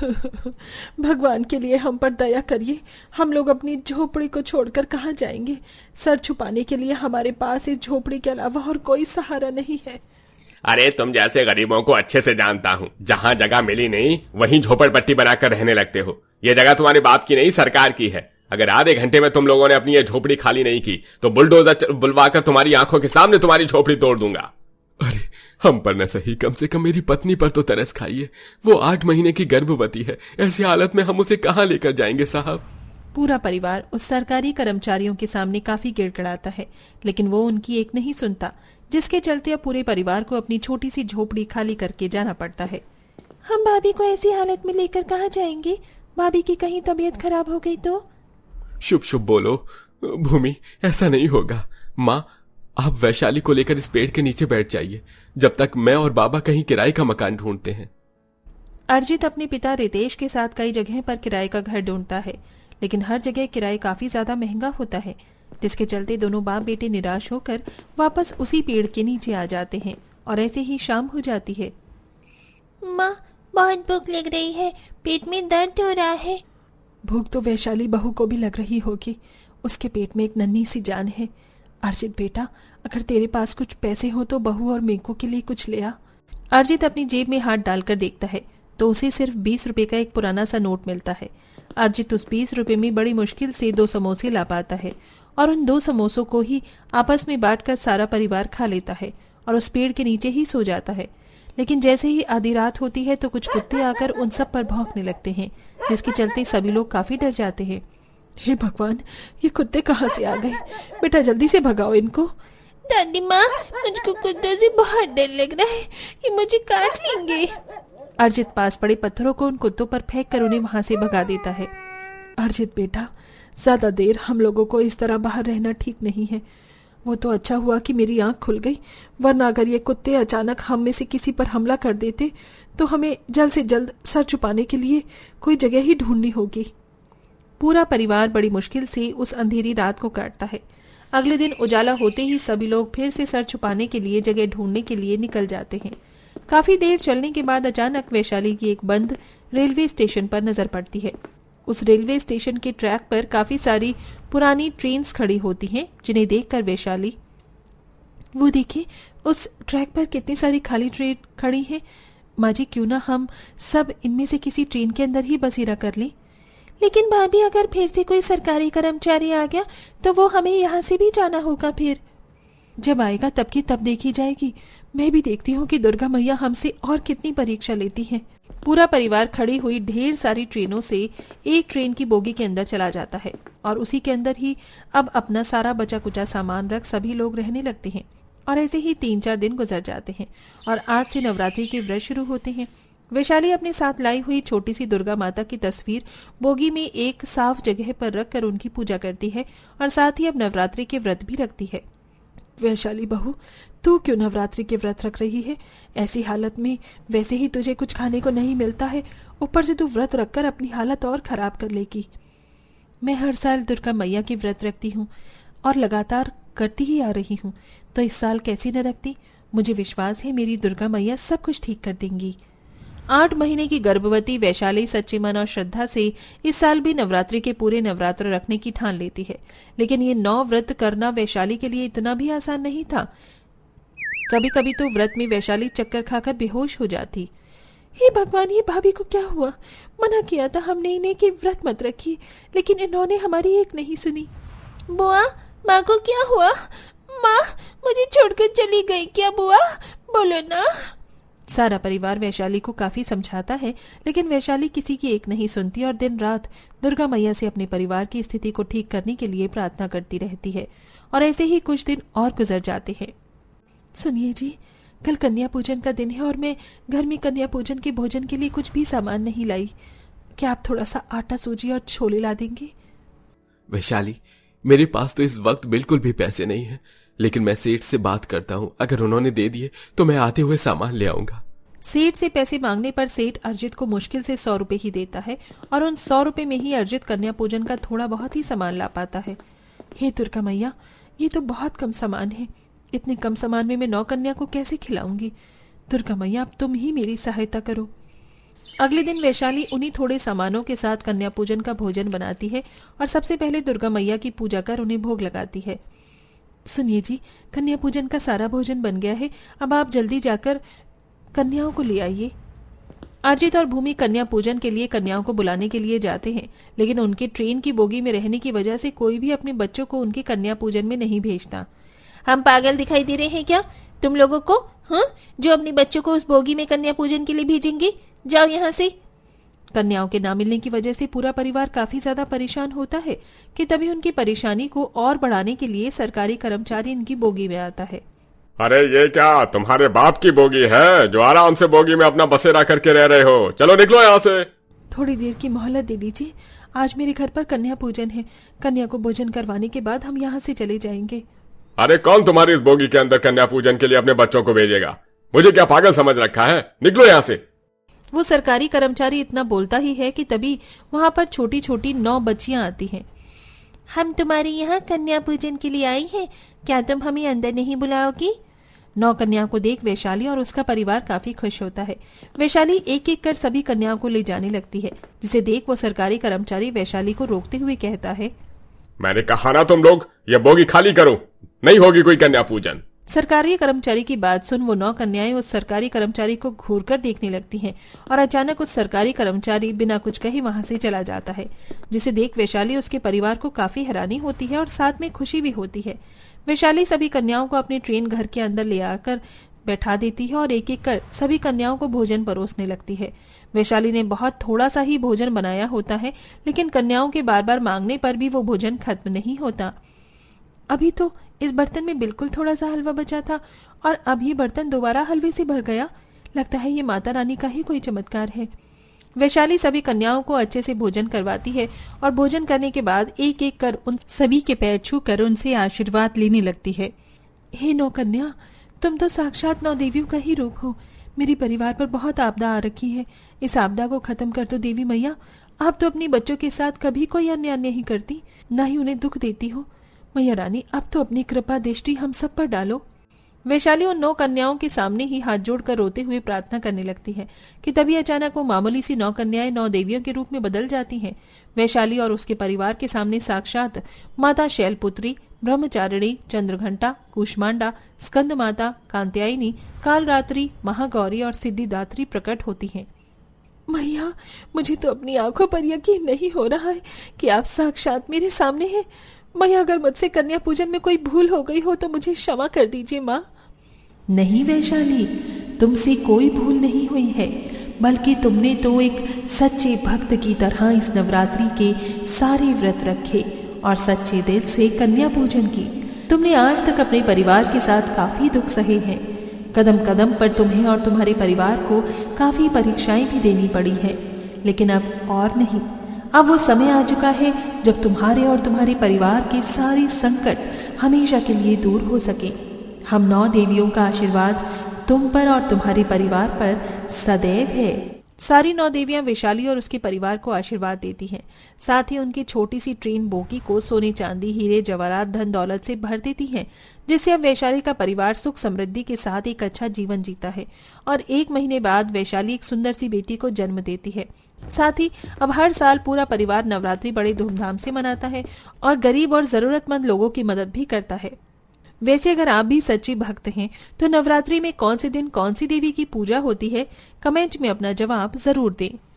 भगवान के लिए हम पर दया करिए। हम लोग अपनी झोपड़ी को छोड़कर कहाँ जाएंगे? सर छुपाने के लिए हमारे पास इस झोपड़ी के अलावा और कोई सहारा नहीं है। अरे तुम जैसे गरीबों को अच्छे से जानता हूँ, जहाँ जगह मिली नहीं वहीं झोपड़पट्टी बनाकर रहने लगते हो। ये जगह तुम्हारे बाप की नहीं, सरकार की है। अगर आधे घंटे में तुम लोगों ने अपनी ये झोपड़ी खाली नहीं की तो बुलडोजर बुलवाकर तुम्हारी आंखों के सामने तुम्हारी झोपड़ी तोड़ दूंगा। अरे हम पर न सही, कम से कम मेरी पत्नी पर तो तरस खाइए। वो 8 महीने की गर्भवती है। ऐसी हालत में हम उसे कहाँ लेकर जाएंगे साहब? पूरा परिवार उस सरकारी कर्मचारियों के सामने काफी गिड़गिड़ाता है, लेकिन वो उनकी एक नहीं सुनता, जिसके चलते अब पूरे परिवार को अपनी छोटी सी झोपड़ी खाली करके जाना पड़ता है। हम भाभी को ऐसी हालत में लेकर कहाँ जाएंगे? भाभी की कहीं तबीयत खराब हो गई तो? शुभ शुभ बोलो भूमि, ऐसा नहीं होगा। माँ, आप वैशाली को लेकर इस पेड़ के नीचे बैठ जाइए जब तक मैं और बाबा कहीं किराए का मकान ढूंढते हैं। अर्जित अपने पिता रितेश के साथ कई जगह पर किराए का घर ढूंढता है, लेकिन हर जगह किराए काफी ज्यादा महंगा होता है, जिसके चलते दोनों बाप बेटे निराश होकर वापस उसी पेड़ के नीचे आ जाते हैं और ऐसे ही शाम हो जाती है। माँ, बहुत भूख लग रही है, पेट में दर्द हो रहा है। भूख तो वैशाली बहू को भी लग रही होगी, उसके पेट में एक नन्ही सी जान है। अर्जित बेटा, अगर तेरे पास कुछ पैसे हो तो बहू और मेको के लिए कुछ ले आ। अर्जित अपनी जेब में हाथ डालकर देखता है तो उसे सिर्फ 20 रुपए का एक पुराना सा नोट मिलता है। अर्जित उस 20 रुपए में बड़ी मुश्किल से 2 समोसे ला पाता है और उन 2 समोसों को ही आपस में बांटकर सारा परिवार खा लेता है और उस पेड़ के नीचे ही सो जाता है। लेकिन जैसे ही आधी रात होती है तो कुछ कुत्ते आकर उन सब पर भौंकने लगते हैं, जिसके चलते सभी लोग काफी डर जाते हैं। हे भगवान, ये कुत्ते कहाँ से आ गए? बेटा जल्दी से भगाओ इनको। दादी माँ, मुझको कुत्तों से बहुत डर लग रहा है, ये मुझे काट लेंगे। अर्जित पास पड़े पत्थरों को उन कुत्तों पर फेंक कर उन्हें वहां से भगा देता है। अर्जित बेटा, ज्यादा देर हम लोगों को इस तरह बाहर रहना ठीक नहीं है। वो तो अच्छा हुआ कि मेरी आंख खुल गई, वरना अगर ये कुत्ते अचानक हम में से किसी पर हमला कर देते तो हमें जल्द से जल्द सर छुपाने के लिए कोई जगह ही ढूंढनी होगी। पूरा परिवार बड़ी मुश्किल से उस अंधेरी रात को काटता है। अगले दिन उजाला होते ही सभी लोग फिर से सर छुपाने के लिए जगह ढूंढने के लिए निकल जाते हैं। काफी देर चलने के बाद अचानक वैशाली की एक बंद रेलवे स्टेशन पर नजर पड़ती है। उस रेलवे स्टेशन के ट्रैक पर काफी सारी पुरानी ट्रेन्स खड़ी होती हैं, जिन्हें देखकर वैशाली, वो देखिए, उस ट्रैक पर कितनी सारी खाली ट्रेन खड़ी हैं। माँ जी, क्यों ना हम सब इनमें से किसी ट्रेन के अंदर ही बसेरा कर लें। लेकिन भाभी, अगर फिर से कोई सरकारी कर्मचारी आ गया तो वो हमें यहाँ से भी जाना होगा। फिर जब आएगा तब की तब देखी जाएगी। मैं भी देखती हूँ कि दुर्गा मैया हमसे और कितनी परीक्षा लेती हैं। पूरा परिवार खड़ी हुई ढेर सारी ट्रेनों से एक ट्रेन की बोगी के अंदर चला जाता है और उसी के अंदर ही अब अपना सारा बचा कुचा सामान रख सभी लोग रहने लगते हैं। और ऐसे ही 3-4 दिन गुजर जाते हैं और आज से नवरात्रि के व्रत शुरू होते हैं। वैशाली अपने साथ लाई हुई छोटी सी दुर्गा माता की तस्वीर बोगी में एक साफ जगह पर रखकर उनकी पूजा करती है और साथ ही अब नवरात्रि के व्रत भी रखती है। वैशाली बहू, तू क्यों नवरात्रि के व्रत रख रही है? ऐसी हालत में वैसे ही तुझे कुछ खाने को नहीं मिलता है, ऊपर से तू व्रत रखकर अपनी हालत और खराब कर लेगी। मैं हर साल दुर्गा मैया की व्रत रखती हूँ और लगातार करती ही आ रही हूँ, तो इस साल कैसी न रखती। मुझे विश्वास है मेरी दुर्गा मैया सब कुछ ठीक कर देंगी। 8 महीने की गर्भवती वैशाली सच्चे मन और श्रद्धा से इस साल भी नवरात्रि के पूरे नवरात्र रखने की ठान लेती है। लेकिन ये 9 व्रत करना वैशाली के लिए इतना भी आसान नहीं था। कभी कभी तो व्रत में वैशाली चक्कर खाकर बेहोश हो जाती। हे भगवान, ये भाभी को क्या हुआ? मना किया था हमने इन्हें कि व्रत मत रखिए, लेकिन इन्होंने हमारी एक नहीं सुनी। बुआ, माँ को क्या हुआ? माँ मुझे छोड़कर चली गई क्या? बुआ बोलो ना। सारा परिवार वैशाली को काफी समझाता है, लेकिन वैशाली किसी की एक नहीं सुनती और दिन रात दुर्गा मैया से अपने परिवार की स्थिति को ठीक करने के लिए प्रार्थना करती रहती है। और ऐसे ही कुछ दिन और गुजर जाते हैं। सुनिए जी, कल कन्या पूजन का दिन है और मैं घर में कन्या पूजन के भोजन के लिए कुछ भी सामान नहीं लाई। क्या आप थोड़ा सा आटा, सूजी और छोले ला देंगे? वैशाली, मेरे पास तो इस वक्त बिल्कुल भी पैसे नहीं है, लेकिन मैं सेठ से बात करता हूँ। अगर उन्होंने दे दिए तो मैं आते हुए सामान ले आऊंगा। सेठ से पैसे मांगने पर सेठ अर्जित को मुश्किल से 100 रुपए ही देता है और उन 100 रुपए में ही अर्जित कन्या पूजन का थोड़ा बहुत ही सामान ला पाता है। हे दुर्गा मैया, ये तो बहुत कम सामान है। इतने कम सामान में मैं 9 कन्या को कैसे खिलाऊंगी? दुर्गा मैया, अब तुम ही मेरी सहायता करो। अगले दिन वैशाली उन्हीं थोड़े सामानों के साथ कन्या पूजन का भोजन बनाती है और सबसे पहले दुर्गा मैया की पूजा कर उन्हें भोग लगाती है। सुनिए जी, कन्या पूजन का सारा भोजन बन गया है, अब आप जल्दी जाकर कन्याओं को ले आइए। अर्जित और भूमि कन्या पूजन के लिए कन्याओं को बुलाने के लिए जाते हैं, लेकिन उनके ट्रेन की बोगी में रहने की वजह से कोई भी अपने बच्चों को उनके कन्या पूजन में नहीं भेजता। हम पागल दिखाई दे रहे हैं क्या तुम लोगों को? हाँ, जो अपने बच्चों को उस बोगी में कन्या पूजन के लिए भेजेंगे? जाओ यहाँ से। कन्याओं के ना मिलने की वजह से पूरा परिवार काफी ज्यादा परेशान होता है कि तभी उनकी परेशानी को और बढ़ाने के लिए सरकारी कर्मचारी इनकी बोगी में आता है। अरे ये क्या तुम्हारे बाप की बोगी है जो आराम से बोगी में अपना बसेरा करके रह रहे हो? चलो निकलो यहाँ से। थोड़ी देर की मोहलत दे दीजिए, आज मेरे घर पर कन्या पूजन है। कन्या को भोजन करवाने के बाद हम यहाँ से चले जाएंगे। अरे कौन तुम्हारी इस बोगी के अंदर कन्या पूजन के लिए अपने बच्चों को भेजेगा? मुझे क्या पागल समझ रखा है? निकलो यहाँ से। वो सरकारी कर्मचारी इतना बोलता ही है कि तभी वहां पर छोटी छोटी 9 बच्चियां आती हैं। हम तुम्हारे यहाँ कन्या पूजन के लिए आई हैं, क्या तुम हमें अंदर नहीं बुलाओगी? 9 कन्याओं को देख वैशाली और उसका परिवार काफी खुश होता है। वैशाली एक एक कर सभी कन्याओं को ले जाने लगती है, जिसे देख वो सरकारी कर्मचारी वैशाली को रोकते हुए कहता है, मैंने कहा ना तुम लोग ये बोगी खाली करो, नहीं होगी कोई कन्या पूजन। सरकारी कर्मचारी की बात सुन वो 9 कन्याएं उस सरकारी कर्मचारी को घूर कर देखने लगती हैं और अचानक उस सरकारी कर्मचारी बिना कुछ कहे वहां से चला जाता है, जिसे देख वैशाली उसके परिवार को काफी हैरानी होती है और साथ में खुशी भी होती है। वैशाली सभी कन्याओं को अपने ट्रेन घर के अंदर ले आकर बैठा देती है और एक एक कर सभी कन्याओं को भोजन परोसने लगती है। वैशाली ने बहुत थोड़ा सा ही भोजन बनाया होता है, लेकिन कन्याओं के बार बार मांगने पर भी वो भोजन खत्म नहीं होता। अभी तो इस बर्तन में बिल्कुल थोड़ा सा हलवा बचा था और अब ये बर्तन दोबारा हलवे से भर गया। लगता है ये माता रानी का ही कोई चमत्कार है। वैशाली सभी कन्याओं को अच्छे से भोजन करवाती है और भोजन करने के बाद एक एक कर उन सभी के पैर छू कर उनसे आशीर्वाद लेने लगती है। हे 9 कन्या, तुम तो साक्षात 9 देवियों का ही रूप हो। मेरे परिवार पर बहुत आपदा आ रखी है, इस आपदा को खत्म कर दो देवी मैया। आप तो अपने बच्चों के साथ कभी कोई अन्याय नहीं करती, न ही उन्हें दुख देती हो। मैया रानी, अब तो अपनी कृपा दृष्टि हम सब पर डालो। वैशाली उन 9 कन्याओं के सामने ही हाथ जोड़कर रोते हुए प्रार्थना करने लगती है कि तभी अचानक वो मामूली सी 9 कन्याएं 9 देवियों के रूप में बदल जाती हैं। वैशाली और उसके परिवार के सामने साक्षात माता शैलपुत्री, ब्रह्मचारिणी, चंद्रघंटा, कूष्मांडा, स्कंद माता, कांत्यायनी, कालरात्रि, महागौरी और सिद्धिदात्री प्रकट होती हैं। मैया, मुझे तो अपनी आंखों पर यकीन नहीं हो रहा है कि आप साक्षात मेरे सामने हैं। मैया, अगर मुझसे कन्या पूजन में कोई भूल हो गई हो तो मुझे क्षमा कर दीजिए माँ। नहीं वैशाली, तुमसे कोई भूल नहीं हुई है, बल्कि तुमने तो एक सच्चे भक्त की तरह इस नवरात्रि के सारे व्रत रखे और सच्चे दिल से कन्या पूजन की। तुमने आज तक अपने परिवार के साथ काफी दुख सहे हैं। कदम कदम पर तुम्हें और तुम्हारे परिवार को काफी परीक्षाएं भी देनी पड़ी है, लेकिन अब और नहीं। अब वो समय आ चुका है जब तुम्हारे और तुम्हारे परिवार के सारे संकट हमेशा के लिए दूर हो सके। हम 9 देवियों का आशीर्वाद तुम पर और तुम्हारे परिवार पर सदैव है। सारी 9 देवियां वैशाली और उसके परिवार को आशीर्वाद देती हैं। साथ ही उनकी छोटी सी ट्रेन बोगी को सोने, चांदी, हीरे, जवाहरात, धन दौलत से भर देती हैं, जिससे अब वैशाली का परिवार सुख समृद्धि के साथ एक अच्छा जीवन जीता है। और 1 महीने बाद वैशाली एक सुंदर सी बेटी को जन्म देती है। साथ ही अब हर साल पूरा परिवार नवरात्रि बड़े धूमधाम से मनाता है और गरीब और जरूरतमंद लोगों की मदद भी करता है। वैसे अगर आप भी सच्ची भक्त हैं तो नवरात्रि में कौन से दिन कौन सी देवी की पूजा होती है, कमेंट में अपना जवाब जरूर दें।